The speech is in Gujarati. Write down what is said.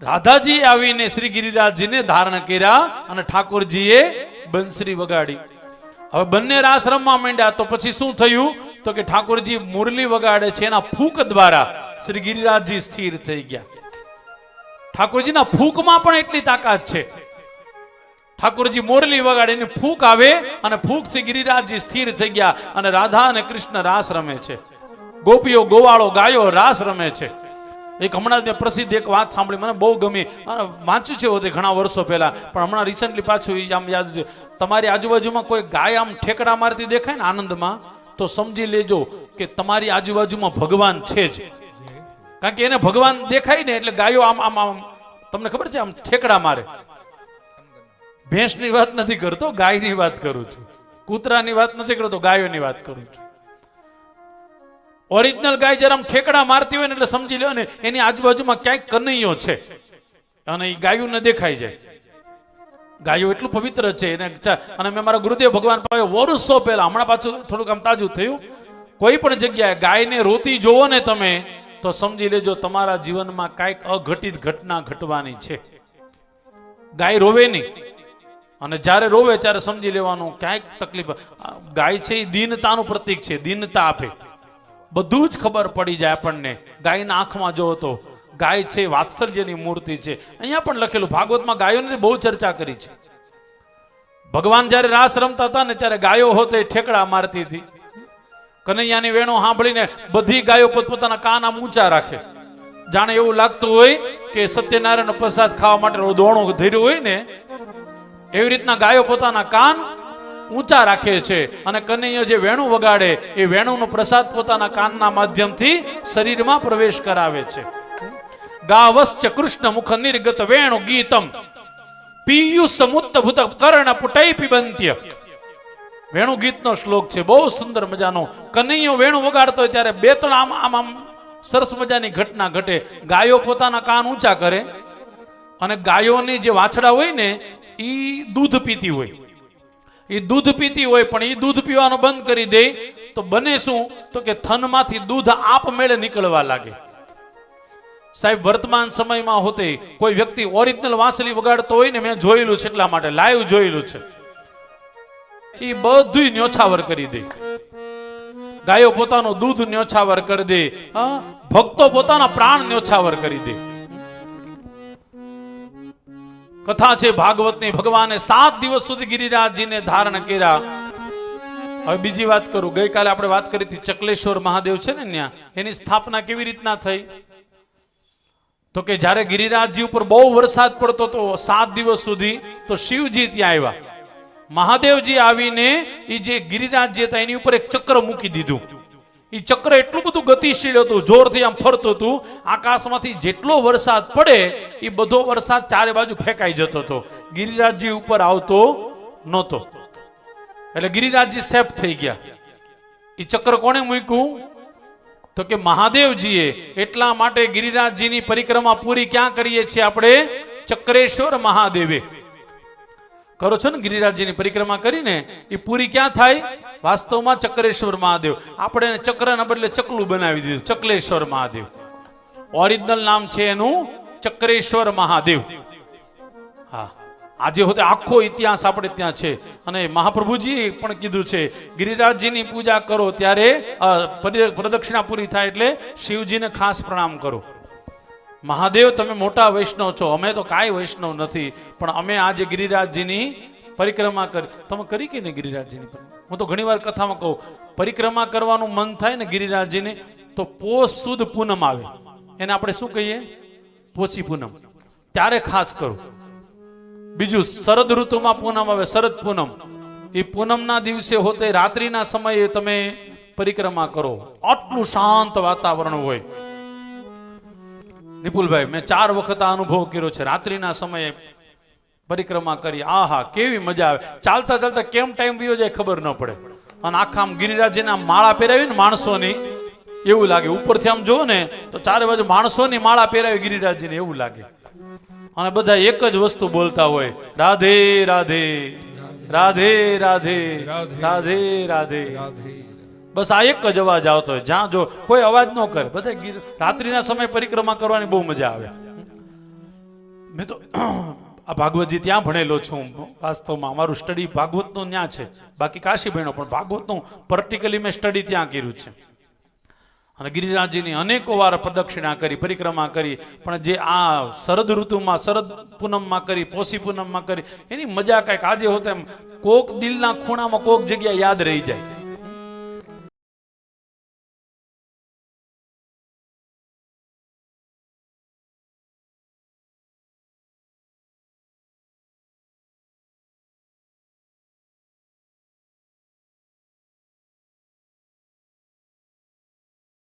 રાધાજી આવીને શ્રી ગિરિરાજજીને ધારણ કર્યા અને ઠાકોરજીએ બંસરી વગાડી. હવે બંને રાસ રમવા માંડ્યા તો પછી શું થયું તો કે ઠાકોરજી મુરલી વગાડે છે, એના ફૂંક દ્વારા શ્રી ગિરિરાજજી સ્થિર થઈ ગયા. ઠાકોરજીના ફૂંકમાં પણ એટલી તાકાત છે. ઠાકોરજી મોરલી વગાડે એની ફૂંક આવે અને ફૂંકથી ગિરિરાજજી સ્થિર થઈ ગયા અને રાધા અને કૃષ્ણ રાસ રમે છે. ગોપીઓ ગોવાળો ગાયો રાસ રમે છે. એક હમણાં જ મેં પ્રસિદ્ધ એક વાત સાંભળી, મને બહુ ગમી, વાંચ્યું છે હોતે ઘણા વર્ષો પહેલા, પણ હમણાં રિસન્ટલી પાછું આમ યાદ થયું. તમારી આજુબાજુમાં કોઈ ગાય આમ ઠેકડા મારતી દેખાય ને આનંદમાં, તો સમજી લેજો કે તમારી આજુબાજુમાં ભગવાન છે જ. કારણ કે એને ભગવાન દેખાય ને એટલે ગાયો આમ આમ આમ તમને ખબર છે આમ ઠેકડા મારે. ભેંસની વાત નથી કરતો, ગાયની વાત કરું છું. કૂતરાની વાત નથી કરતો, ગાયોની વાત કરું છું. ઓરિજિનલ ગાય જરા ઠેકડા મારતી હોય ને એટલે સમજી લો ને એની આજુબાજુમાં ક્યાંક કનૈયો છે અને એ ગાયું ને દેખાઈ જાય. ગાયો એટલું પવિત્ર છે એને. અને મેં મારા ગુરુદેવ ભગવાન પાસે વર્ષો પહેલા, હમણાં પાછું થોડુંક આમ તાજું થયું, કોઈ પણ જગ્યાએ ગાયને રોતી જોવો ને તમે તો સમજી લેજો તમારા જીવનમાં કાંઈક અઘટિત ઘટના ઘટવાની છે. ગાય રોવે નહીં, અને જ્યારે રોવે ત્યારે સમજી લેવાનું ક્યાંક તકલીફ. ગાય છે એ દીનતાનું પ્રતીક છે, દીનતા આપે. બધું જ ખબર પડી જાય આપણને. ગાયના આંખમાં જોવો તો ગાય છે વાત્સલ્યની મૂર્તિ છે. અહીંયા પણ લખેલું, ભાગવતમાં ગાયોની બહુ ચર્ચા કરી છે. ભગવાન જ્યારે રાસ રમતા હતા ને ત્યારે ગાયો હોતે ઠેકડા મારતી હતી. કનૈયાની વેણો સાંભળીને બધી ગાયો પોતપોતાના કાન આમ ઊંચા રાખે, જાણે એવું લાગતું હોય કે સત્યનારાયણ પ્રસાદ ખાવા માટે દોણો ધર્યું હોય ને એવી રીતના ગાયો પોતાના કાન ઊંચા રાખે છે. અને કનૈયો જે વેણું વગાડે એ વેણુનો પ્રસાદ પોતાના કાનના માધ્યમથી શરીરમાં પ્રવેશ કરાવે છે. ગાવશ્ચ કૃષ્ણ મુખ નિર્ગત વેણુ ગીતમ પીયુષ મુત્ત ભૂત કર્ણ પુટૈ પિબંત્ય. વેણુ ગીતનો શ્લોક છે, બહુ સુંદર મજાનો. કનૈયો વેણુ વગાડતો હોય ત્યારે બે ત્રણ આમ આમ આમ સરસ મજાની ઘટના ઘટે. ગાયો પોતાના કાન ઊંચા કરે અને ગાયોની જે વાછડા હોય ને એ દૂધ પીતી હોય. એ દૂધ પીતી હોય પણ એ દૂધ પીવાનું બંધ કરી દે તો બને શું તો કે થનમાંથી દૂધ આપમેળે નીકળવા લાગે. સાહેબ વર્તમાન સમયમાં હોતે કોઈ વ્યક્તિ ઓરિજિનલ વાંસળી વગાડતો હોય ને, મેં જોયેલું છે એટલા માટે લાઈવ જોયેલું છે, એ બધું ન્યોછાવર કરી દે. ગાયો પોતાનું દૂધ ન્યોછાવર કરી દે, ભક્તો પોતાના પ્રાણ ન્યોછાવર કરી દે. કથા છે ભાગવતની, ભગવાને 7 દિવસ સુધી ગિરિરાજજીને ધારણ કર્યા. હવે બીજી વાત કરું, ગઈકાલે આપણે વાત કરી હતી ચકલેશ્વર મહાદેવ છે ને, ત્યાં એની સ્થાપના કેવી રીતના થઈ તો કે જ્યારે ગિરિરાજજી ઉપર બહુ વરસાદ પડતો તો 7 દિવસ સુધી, તો શિવજી ત્યાં આવ્યા. મહાદેવજી આવીને એ જે ગિરિરાજજી હતા એની ઉપર એક ચક્ર મૂકી દીધું. એ ચક્ર એટલું બધું ગતિશીલ હતું, જોરથી આમ ફરતું હતું. આકાશમાંથી જેટલો વરસાદ પડે એ બધો વરસાદ ચારે બાજુ ફેંકાઈ જતો હતો, ગિરિરાજજી ઉપર આવતો નહોતો. એટલે ગિરિરાજજી સેફ થઈ ગયા. એ ચક્ર કોણે મૂક્યું તો કે મહાદેવજીએ. એટલા માટે ગિરિરાજજીની પરિક્રમા પૂરી ક્યાં કરીએ છીએ આપણે? ચક્રેશ્વર મહાદેવે. કરો છો ને ગિરિરાજજીની પરિક્રમા કરીને, એ પૂરી ક્યાં થાય? વાસ્તવમાં ચક્રેશ્વર મહાદેવ. આપણે ચક્રના બદલે ચકલું બનાવી દીધું, ચકલેશ્વર મહાદેવ. ઓરિજિનલ નામ છે એનું ચક્રેશ્વર મહાદેવ. હા, આજે હોતે આખો ઇતિહાસ આપણે ત્યાં છે. અને મહાપ્રભુજીએ પણ કીધું છે ગિરિરાજજીની પૂજા કરો ત્યારે પ્રદક્ષિણા પૂરી થાય એટલે શિવજીને ખાસ પ્રણામ કરો. મહાદેવ તમે મોટા વૈષ્ણવ છો, અમે તો કાંઈ વૈષ્ણવ નથી, પણ અમે આજે ગિરિરાજજીની પરિક્રમા કરી. તમે કરી કે નહીં ગિરિરાજજીની પરિક્રમા? હું તો ઘણી વાર કથામાં કહું, પરિક્રમા કરવાનું મન થાય ને ગિરિરાજજીને તો પોષ સુદ પૂનમ આવે, એને આપણે શું કહીએ? પોષી પૂનમ. ત્યારે ખાસ કરું. બીજું શરદ ઋતુમાં પૂનમ આવે, શરદ પૂનમ. એ પૂનમના દિવસે હોતે રાત્રિના સમયે તમે પરિક્રમા કરો, આટલું શાંત વાતાવરણ હોય. નિપુલભાઈ, મેં 4 વખત આ અનુભવ કર્યો છે. રાત્રિના સમયે પરિક્રમા કરી, આહા કેવી મજા આવે. ચાલતા ચાલતા કેમ ટાઈમ વયો જાય ખબર ન પડે. અને આખા આમ ગિરિરાજજીના માળા પહેરાવી ને માણસોની, એવું લાગે. ઉપરથી આમ જોવો ને તો ચારે બાજુ માણસોની માળા પહેરાવી ગિરિરાજજીને, એવું લાગે. અને બધા એક જ વસ્તુ બોલતા હોય, રાધે રાધે રાધે રાધે રાધે રાધે. બસ આ એક જ અવાજ આવતો હોય. જ્યાં જો કોઈ અવાજ ન કરે, બધા રાત્રિના સમય પરિક્રમા કરવાની બહુ મજા આવે. મેં તો આ ભાગવતજી ત્યાં ભણેલો છું વાસ્તવમાં અમારું સ્ટડી ભાગવતનું ત્યાં છે, બાકી કાશી ભણ્યો પણ ભાગવતનું પર્ટિક્યુલરલી મેં સ્ટડી ત્યાં કર્યું છે. અને ગિરિરાજજીની અનેકો વાર પ્રદક્ષિણા કરી, પરિક્રમા કરી, પણ જે આ શરદ ઋતુમાં, શરદ પૂનમમાં કરી, પોષી પૂનમમાં કરી, એની મજા કાંઈક આજે હોત એમ કોક દિલના ખૂણામાં કોક જગ્યા યાદ રહી જાય.